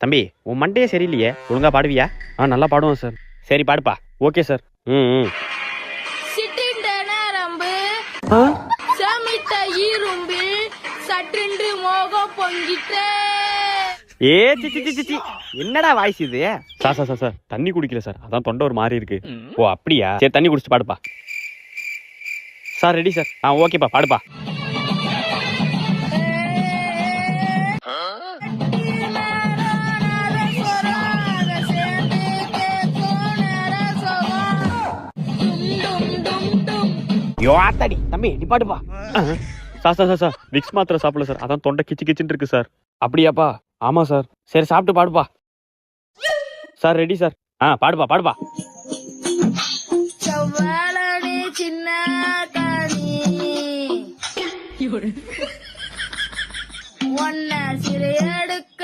தம்பி உன் மண்டையே சரியில்லையே, ஒழுங்கா பாடுவியா? நல்லா பாடுவோம் சார். சரி பாடுப்பா. Okay sir. ம் சிட்டிண்ட நரம்பு சமிட்ட இரும்பு சற்றென்று மோகம் பொங்கிட்டே. ஏ சி என்னடா வாய்ஸ் இது? சார் தண்ணி குடிக்கல சார், அதான் தொண்டை ஒரு மாதிரி இருக்கு. ஓ அப்படியா? சரி தண்ணி குடிச்சு பாடுப்பா. Sir ready sir. ஓகேப்பா பாடுப்பா. யோத்தாடி தம்பி நீ பாடுப்பா. சார் விக்ஸ் மாத்திரை சாப்பிடல சார், அதான் தொண்டை கிச்சு கிச்சுன்னு இருக்கு சார். அப்படியாப்பா? ஆமா சார். சரி சாப்பிட்டு பாடுப்பா. Sir ready sir. பாடுப்பா. செவ்வாழனே சின்ன கனி ஒன்ன சிறையெடுக்க